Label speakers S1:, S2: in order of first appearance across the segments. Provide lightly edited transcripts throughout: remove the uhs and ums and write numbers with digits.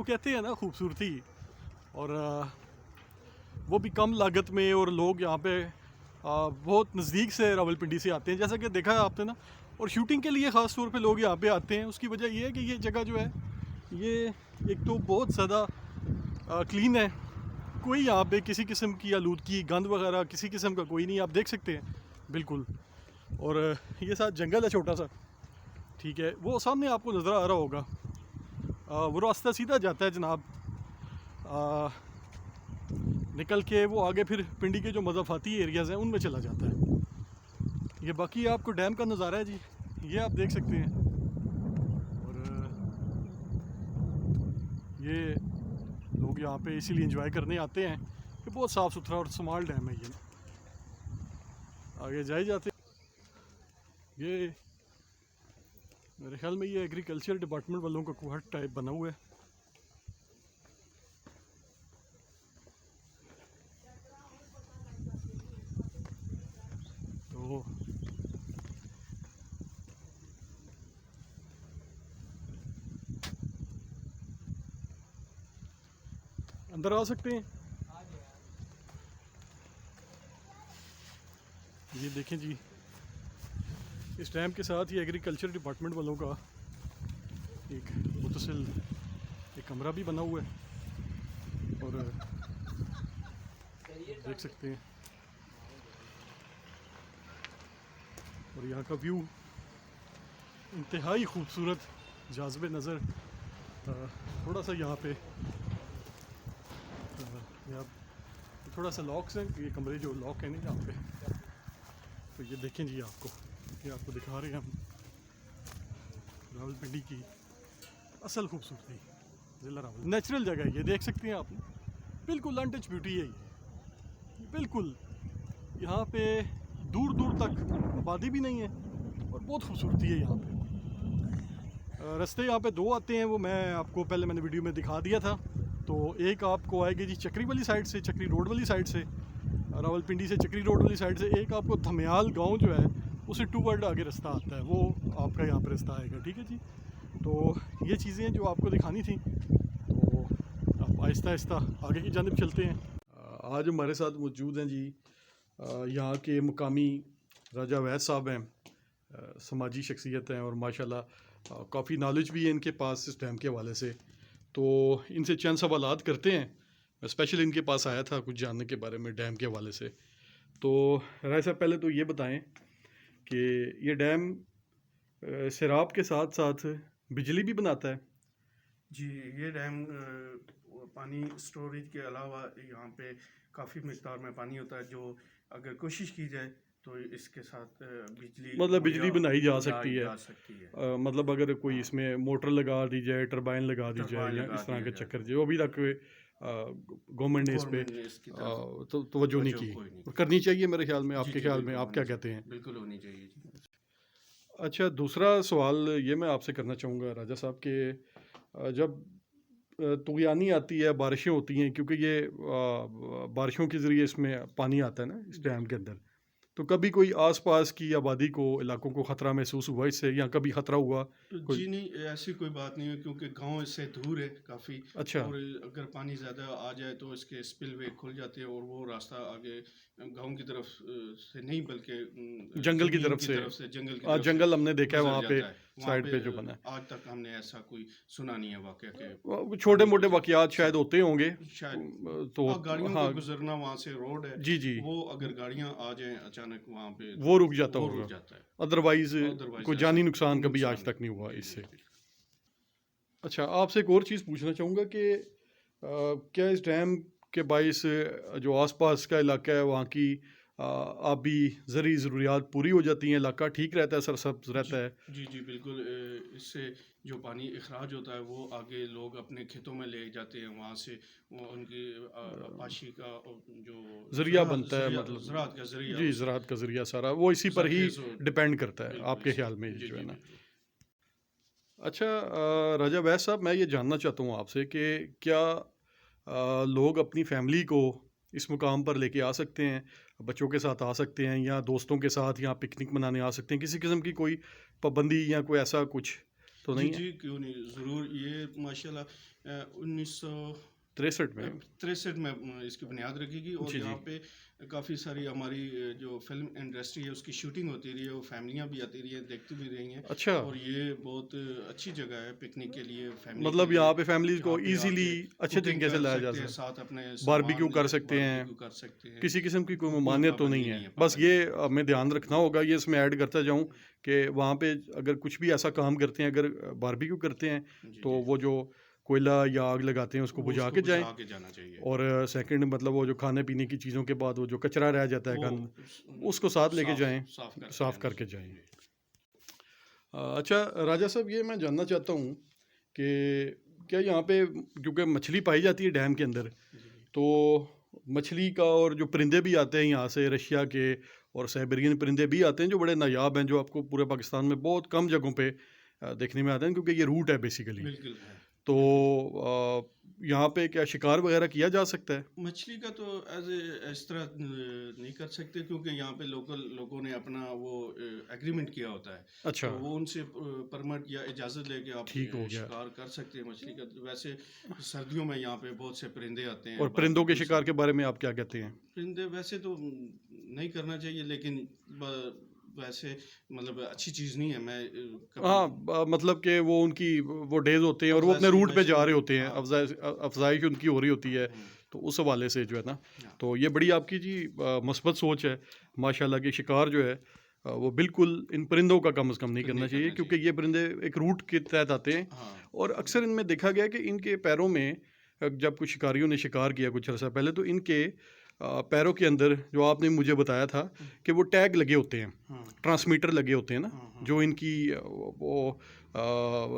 S1: जिसको कहते हैं ना खूबसूरती, और वो भी कम लागत में, और लोग यहाँ पे बहुत नज़दीक से रावलपिंडी से आते हैं, जैसा कि देखा है आपने ना। और शूटिंग के लिए ख़ास तौर पे लोग यहाँ पे आते हैं। उसकी वजह ये है कि ये जगह जो है ये एक तो बहुत ज़्यादा क्लीन है, कोई यहाँ पे किसी किस्म की आलूदगी, गंद वगैरह किसी किस्म का कोई नहीं, आप देख सकते हैं बिल्कुल। और ये साथ जंगल है छोटा सा, ठीक है, वो सामने आपको नज़र आ रहा होगा। वो रास्ता सीधा जाता है जनाब, निकल के वो आगे फिर पिंडी के जो मज़ाफ़ाती एरियाज़ हैं उनमें चला जाता है। ये बाकी आपको डैम का नज़ारा है जी, ये आप देख सकते हैं। और ये लोग यहाँ पे इसीलिए एंजॉय करने आते हैं कि बहुत साफ़ सुथरा और स्मॉल डैम है ये। आगे जाए जाते ये मेरे ख्याल में ये एग्रीकल्चर डिपार्टमेंट वालों का कुहट टाइप बना हुआ है। तो अंदर आ सकते हैं। ये देखें जी, इस डैम के साथ ही एग्रीकल्चर डिपार्टमेंट वालों का एक मुतसिल एक कमरा भी बना हुआ है, और देख सकते हैं। और यहाँ का व्यू इंतहाई खूबसूरत, जाज़िब नज़र। थोड़ा सा यहाँ पे यहाँ थोड़ा सा लॉक्स हैं, ये कमरे जो लॉक है नहीं यहाँ पे। तो ये देखें जी, ये आपको दिखा रहे हैं हम रावलपिंडी की असल खूबसूरती, ज़िला रावल। नेचुरल जगह है ये, देख सकते हैं आपने, बिल्कुल अनटच ब्यूटी है ये बिल्कुल। यहाँ पे दूर दूर तक आबादी भी नहीं है और बहुत खूबसूरती है यहाँ पे। रास्ते यहाँ पे दो आते हैं, वो मैंने वीडियो में दिखा दिया था। तो एक आपको आएगी जी चक्री वाली साइड से, चक्री रोड वाली साइड से, रावलपिंडी से चक्री रोड वाली साइड से। एक आपको धमियाल गांव जो है उसे 2 वर्ड आगे रास्ता आता है, वो आपका यहाँ पर रास्ता आएगा, ठीक है जी। तो ये चीज़ें जो आपको दिखानी थी, तो आप आहिस्ता आहिस्ता आगे की जानिब चलते हैं। आज हमारे साथ मौजूद हैं जी यहाँ के मुकामी राजा वैद साहब हैं, समाजी शख्सियत हैं, और माशाल्लाह काफ़ी नॉलेज भी है इनके पास इस डैम के हवाले से। तो इनसे चंद सवालात करते हैं। मैं स्पेशल इनके पास आया था कुछ जानने के बारे में डैम के हवाले से। तो राय साहब, पहले तो ये बताएं कि ये डैम सैराब के साथ साथ बिजली भी बनाता है?
S2: जी, ये डैम पानी स्टोरेज के अलावा यहाँ पे काफ़ी मिकदार में पानी होता है, जो अगर कोशिश की जाए तो इसके साथ बिजली
S1: मतलब बिजली बनाई जा सकती है।
S2: है।
S1: मतलब अगर कोई इसमें मोटर लगा दी जाए, टरबाइन लगा दी जाए, या इस तरह के चक्कर जो अभी तक गवर्नमेंट ने इस पे तो तवज्जो नहीं की, और करनी चाहिए मेरे ख्याल में। आपके ख्याल में आप क्या कहते हैं?
S2: बिल्कुल होनी चाहिए जी।
S1: अच्छा, दूसरा सवाल ये मैं आपसे करना चाहूँगा राजा साहब के, जब तूफ़ानी आती है, बारिशें होती हैं, क्योंकि ये बारिशों के ज़रिए इसमें पानी आता है ना इस डैम के अंदर, तो कभी कोई आसपास की आबादी को, इलाकों को ख़तरा महसूस हुआ इससे, या कभी ख़तरा हुआ?
S2: जी नहीं, ऐसी कोई बात नहीं है, क्योंकि गांव इससे दूर है काफ़ी।
S1: अच्छा।
S2: और अगर पानी ज़्यादा आ जाए तो इसके स्पिलवे खुल जाते हैं, और वो रास्ता आगे गांव की तरफ से नहीं, बल्कि
S1: जंगल की तरफ से
S2: जंगल की तरफ
S1: जंगल हमने देखा है
S2: गुजर
S1: वहाँ पे
S2: जाता है।
S1: साइड पे जो बना है।
S2: आज तक हमने ऐसा कोई सुना नहीं है वाकया के
S1: छोटे मोटे वाक़यात शायद होते होंगे
S2: शायद।
S1: तो
S2: गाड़ियों
S1: हाँ
S2: को गुजरना, वहाँ से रोड है
S1: जी जी,
S2: वो, अगर गाड़ियाँ आ जाएं अचानक वहाँ पे,
S1: वो रुक जाता
S2: वो
S1: होगा।
S2: रुक जाता है।
S1: अदरवाइज कोई जानी नुकसान कभी आज
S2: नुकसान
S1: तक नहीं हुआ
S2: जी,
S1: इससे।
S2: जी, जी।
S1: अच्छा, आपसे एक और चीज़ पूछना चाहूँगा कि क्या इस डैम के बाइस जो आसपास का इलाका है वहाँ की आबी ज़रूरी ज़रूरियात पूरी हो जाती हैं, इलाका ठीक रहता है, सरसब्ज रहता है?
S2: जी जी बिल्कुल। इससे जो पानी इखराज होता है वो आगे लोग अपने खेतों में ले जाते हैं, वहाँ से वो उनकी पाशी का जो
S1: ज़रिया बनता है, मतलब
S2: ज़राअत का ज़रिया
S1: जी, ज़राअत का ज़रिया सारा वो इसी पर ही डिपेंड करता है,
S2: बिल्कुल
S1: आपके ख्याल में
S2: जी
S1: जो है
S2: जी
S1: ना।
S2: बिल्कुल।
S1: अच्छा, राजा वैद साहब, मैं ये जानना चाहता हूँ आपसे कि क्या लोग अपनी फैमिली को इस मुकाम पर लेके आ सकते हैं, बच्चों के साथ आ सकते हैं, या दोस्तों के साथ यहाँ पिकनिक मनाने आ सकते हैं? किसी किस्म की कोई पाबंदी या कोई ऐसा कुछ तो नहीं है?
S2: जी क्यों नहीं, ज़रूर। ये माशाल्लाह
S1: 63 में
S2: 1963 में इसकी बुनियाद रखी गई, और
S1: जी जी।
S2: यहाँ पे काफ़ी सारी हमारी जो फिल्म इंडस्ट्री है उसकी शूटिंग होती रही है, वो फैमिलियाँ भी आती रही हैं, देखती भी रही हैं।
S1: अच्छा,
S2: और ये बहुत अच्छी जगह है पिकनिक के लिए, फैमिली के
S1: मतलब
S2: लिए।
S1: यहाँ पे फैमिलीज को
S2: यहाँ पे
S1: इजीली
S2: आके
S1: अच्छे
S2: कुकिंग
S1: तरीके से
S2: कर
S1: लाया जा
S2: सकते हैं,
S1: सकता
S2: साथ अपने
S1: है, बारबेक्यू
S2: सामान
S1: कर सकते हैं,
S2: बारबेक्यू कर सकते हैं।
S1: किसी किस्म की कोई
S2: कोई
S1: ममानियत तो
S2: पाबंदी
S1: नहीं है।
S2: नहीं है,
S1: बस
S2: पाबंदी
S1: ये
S2: नहीं है।
S1: हमें ध्यान रखना होगा, ये इसमें ऐड करता जाऊँ कि वहाँ पे अगर कुछ भी ऐसा काम करते हैं, अगर बारबेक्यू करते हैं
S2: जी
S1: तो
S2: जी,
S1: वो जो कोयला या आग लगाते हैं उसको
S2: वो
S1: बुझा
S2: उसको
S1: के जाएं।
S2: बुझा के जाना चाहिए।
S1: और सेकंड मतलब वो जो खाने पीने की चीज़ों के बाद वो जो कचरा रह जाता है
S2: वो
S1: खाना, उसको साथ लेके जाएं, साफ करके जाएं।
S2: जी।
S1: अच्छा राजा साहब, ये मैं जानना चाहता हूँ कि क्या यहाँ पे, क्योंकि मछली पाई जाती है डैम के अंदर,
S2: जी।
S1: तो मछली का और जो परिंदे भी आते हैं यहाँ से रशिया के, और साइबेरियन परिंदे भी आते हैं जो बड़े नायाब हैं, जो आपको पूरे पाकिस्तान में बहुत कम जगहों पे देखने में आते हैं, क्योंकि ये रूट है बेसिकली।
S2: बिल्कुल है।
S1: तो यहाँ पे क्या शिकार वगैरह किया जा सकता है?
S2: मछली का तो इस तरह नहीं कर सकते, क्योंकि यहाँ पे लोकल लोगों ने अपना वो एग्रीमेंट किया होता है।
S1: अच्छा,
S2: तो वो उनसे परमिट या इजाज़त लेके आप
S1: ठीक हो गया।
S2: शिकार कर सकते हैं मछली का। तो वैसे सर्दियों में यहाँ पे बहुत से परिंदे आते हैं।
S1: और परिंदों के
S2: बारबेक्यू
S1: शिकार के बारे में आप क्या कहते हैं?
S2: परिंदे वैसे तो नहीं करना चाहिए, लेकिन वैसे मतलब अच्छी चीज़ नहीं है। मैं
S1: हाँ, मतलब कि वो उनकी वो डेज होते हैं और वो अपने
S2: अफजाइश
S1: रूट पे जा रहे होते हैं,
S2: हाँ।
S1: अफजाइश उनकी हो रही होती है, तो उस हवाले से जो है ना,
S2: हाँ।
S1: तो ये बड़ी आपकी जी मस्बत सोच है माशाल्लाह। की शिकार जो है वो बिल्कुल इन परिंदों का कम से कम नहीं करना चाहिए, क्योंकि ये परिंदे एक रूट के तहत आते हैं।
S2: हाँ।
S1: और अक्सर इनमें देखा गया कि इनके पैरों में जब कुछ शिकारियों ने शिकार किया कुछ अर्सा पहले, तो इनके पैरों के अंदर जो आपने मुझे बताया था कि वो टैग लगे होते हैं,
S2: हाँ।
S1: ट्रांसमीटर लगे होते हैं ना, जो इनकी वो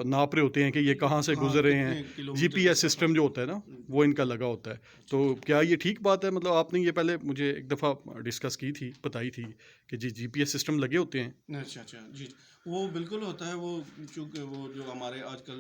S1: नाप रहे होते हैं कि ये कहाँ से
S2: हाँ,
S1: गुजर रहे
S2: कितने
S1: हैं।
S2: किलोमीटर
S1: जीपीएस
S2: का
S1: सिस्टम जो होता है ना, वो इनका लगा होता है। तो क्या ये ठीक बात है? मतलब आपने ये पहले मुझे एक दफ़ा डिस्कस की थी, बताई थी कि जी जीपीएस सिस्टम लगे होते हैं।
S2: अच्छा अच्छा जी, वो बिल्कुल होता है। वो चूँकि वो जो हमारे आजकल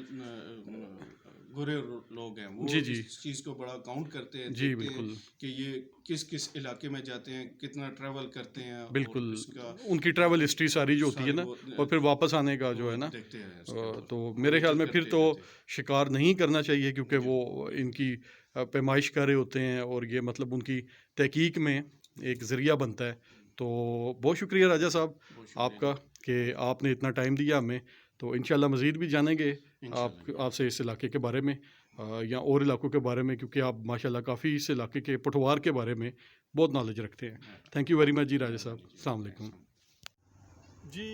S2: गोरे लोग हैं, वो
S1: जी, जी।
S2: इस चीज़ को बड़ा काउंट करते हैं,
S1: जी,
S2: देखते हैं
S1: बिल्कुल।
S2: कि ये किस किस इलाके में जाते हैं, कितना ट्रैवल करते हैं,
S1: बिल्कुल,
S2: और इसका
S1: उनकी ट्रैवल हिस्ट्री सारी जो होती है
S2: सारे
S1: ना,
S2: वो
S1: और फिर वापस आने का जो
S2: वो
S1: है ना,
S2: देखते हैं इसको,
S1: तो मेरे ख्याल में फिर
S2: करते
S1: तो
S2: रहते हैं।
S1: शिकार नहीं करना चाहिए, क्योंकि
S2: जी।
S1: वो इनकी पैमाइश कर रहे होते हैं, और ये मतलब उनकी तहकीक में एक ज़रिया बनता है। तो बहुत शुक्रिया राजा साहब
S2: बहुत शुक्रिया
S1: आपका
S2: जी।
S1: कि आपने इतना टाइम दिया हमें। तो इंशाल्लाह मज़ीद भी जानेंगे
S2: इंशाल्लाह जी।
S1: आपसे इस इलाके के बारे में, या और इलाकों के बारे में, क्योंकि आप माशाल्लाह काफ़ी इस इलाके के पटवार के बारे में बहुत नॉलेज रखते हैं। थैंक यू वेरी मच जी राजा साहब। अस्सलाम वालेकुम जी।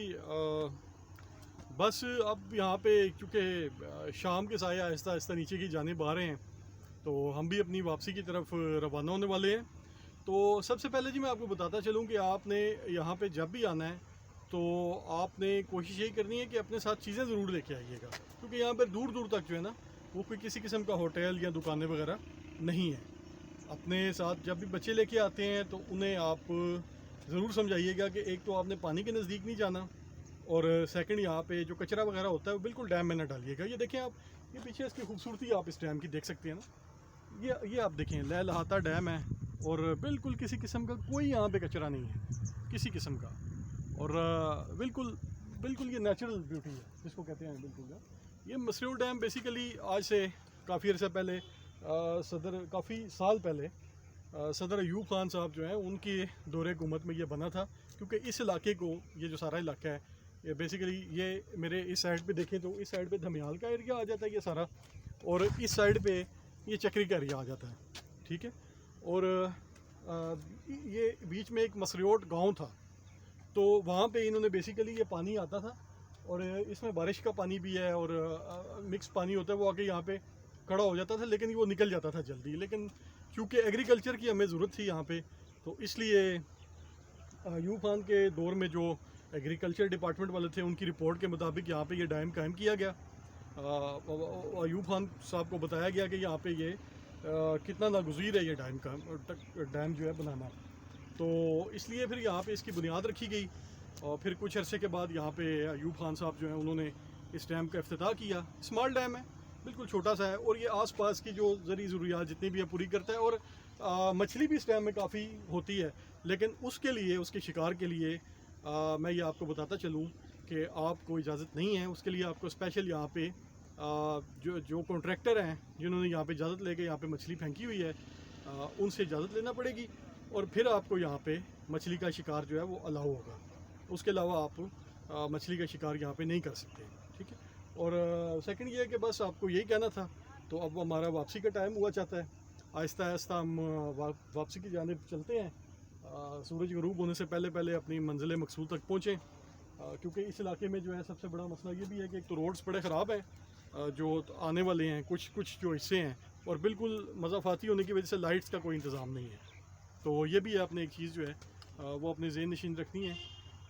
S1: बस अब यहाँ पे क्योंकि शाम के साए आहिस्ता आहिस्ता नीचे की जानिब आ रहे हैं, तो हम भी अपनी वापसी की तरफ रवाना होने वाले हैं। तो सबसे पहले जी मैं आपको बताता चलूँ कि आपने यहाँ पे जब भी आना है तो आपने कोशिश यही करनी है कि अपने साथ चीज़ें ज़रूर लेके आइएगा, क्योंकि यहाँ पर दूर दूर तक जो है ना वो कोई किसी किस्म का होटल या दुकानें वगैरह नहीं है। अपने साथ जब भी बच्चे लेके आते हैं तो उन्हें आप ज़रूर समझाइएगा कि एक तो आपने पानी के नज़दीक नहीं जाना, और सेकंड यहाँ पे जो कचरा वगैरह होता है वो बिल्कुल डैम में ना डालिएगा। ये देखें आप, ये पीछे इसकी खूबसूरती आप इस डैम की देख सकते हैं ना, ये आप देखें लहलहाता डैम है, और बिल्कुल किसी किस्म का कोई यहाँ पे कचरा नहीं है किसी किस्म का, और बिल्कुल बिल्कुल ये नेचुरल ब्यूटी है जिसको कहते हैं। बिल्कुल ये मसरूर डैम बेसिकली आज से काफ़ी अर्सा पहले काफ़ी साल पहले सदर अयूब खान साहब जो हैं उनके दौरे हुकूमत में ये बना था, क्योंकि इस इलाके को, ये जो सारा इलाका है, ये बेसिकली ये मेरे इस साइड पे देखें तो इस साइड पे धमियाल का एरिया आ जाता है ये सारा, और इस साइड पे ये चक्री का एरिया आ जाता है, ठीक है। और ये बीच में एक मसरियोट गांव था, तो वहाँ पे इन्होंने बेसिकली ये पानी आता था, और इसमें बारिश का पानी भी है और मिक्स पानी होता है, वो आके यहाँ पे खड़ा हो जाता था, लेकिन वो निकल जाता था जल्दी। लेकिन क्योंकि एग्रीकल्चर की हमें ज़रूरत थी यहाँ पे, तो इसलिए अयूब खान के दौर में जो एग्रीकल्चर डिपार्टमेंट वाले थे उनकी रिपोर्ट के मुताबिक यहाँ पे ये डैम कायम किया गया। अयूब खान साहब को बताया गया कि यहाँ पे ये कितना नागुज़ीर है ये डैम जो है बनाना, तो इसलिए फिर यहाँ पे इसकी बुनियाद रखी गई। और फिर कुछ अरसे के बाद यहाँ पे अयूब खान साहब जो हैं उन्होंने इस डैम का इफ्तिताह किया। स्मॉल डैम है, बिल्कुल छोटा सा है, और ये आसपास की जो ज़रूरी ज़रूरियात जितनी भी है पूरी करता है, और मछली भी इस डैम में काफ़ी होती है। लेकिन उसके लिए, उसके शिकार के लिए मैं ये आपको बताता चलूँ कि आपको इजाज़त नहीं है, उसके लिए आपको स्पेशल यहाँ पे जो जो कॉन्ट्रैक्टर हैं जिन्होंने यहाँ पे इजाज़त लेके यहाँ पे मछली फेंकी हुई है, उनसे इजाज़त लेना पड़ेगी और फिर आपको यहाँ पे मछली का शिकार जो है वो अलाउ होगा। उसके अलावा आप मछली का शिकार यहाँ पे नहीं कर सकते, ठीक है। और सेकंड ये है कि बस आपको यही कहना था। तो अब हमारा वापसी का टाइम हुआ चाहता है, आहिस्ता आहिस्ता हम वापसी की जानिब चलते हैं। सूरज गरूब होने से पहले पहले अपनी मंजिल मकसूद तक पहुँचें, क्योंकि इस इलाके में जो है सबसे बड़ा मसला ये भी है कि एक तो रोड्स बड़े ख़राब हैं, जो आने वाले हैं कुछ जो हिस्से हैं, और बिल्कुल मज़ाफ़ाती होने की वजह से लाइट्स का कोई इंतज़ाम नहीं है। तो ये भी आपने एक चीज़ जो है वो अपने ज़हन नशीन रखनी है।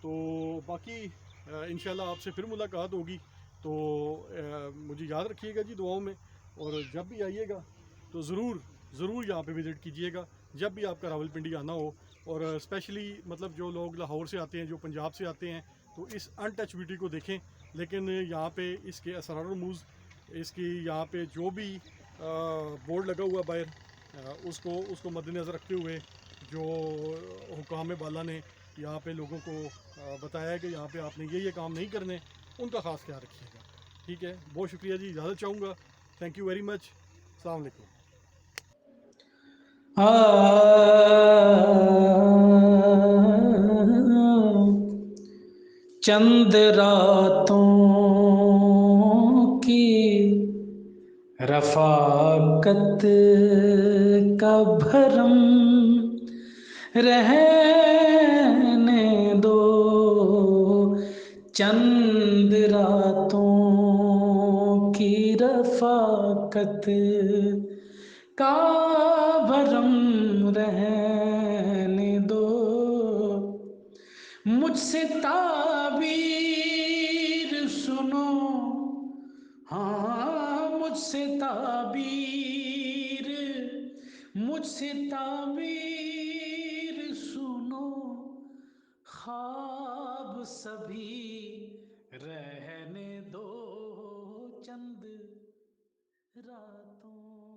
S1: तो बाकी इंशाल्लाह आपसे फिर मुलाकात होगी। तो मुझे याद रखिएगा जी दुआओं में, और जब भी आइएगा तो ज़रूर यहाँ पे विज़िट कीजिएगा जब भी आपका रावलपिंडी आना हो। और स्पेशली मतलब जो लोग लाहौर से आते हैं, जो पंजाब से आते हैं, तो इस अनटच ब्यूटी को देखें। लेकिन यहाँ पे इसके असरार रमूज़, इसकी यहाँ पे जो भी बोर्ड लगा हुआ बाहर, उसको मद्देनज़र रखते हुए जो हुकाम बाला ने यहाँ पे लोगों को बताया है कि यहाँ पे आपने ये काम नहीं करने, उनका ख़ास ख्याल रखिएगा। ठीक है, बहुत शुक्रिया जी, इजाज़त चाहूँगा। Thank you very much. अस्सलाम वालेकुम।
S3: चंद रातों की रफ़ाकत का भरम रहने दो, चंद रातों की रफ़ाकत का भरम रहने दो, मुझसे ताबीर सुनो, हाँ मुझसे ताबीर सुनो, ख्वाब सभी रहने दो, चंद रातों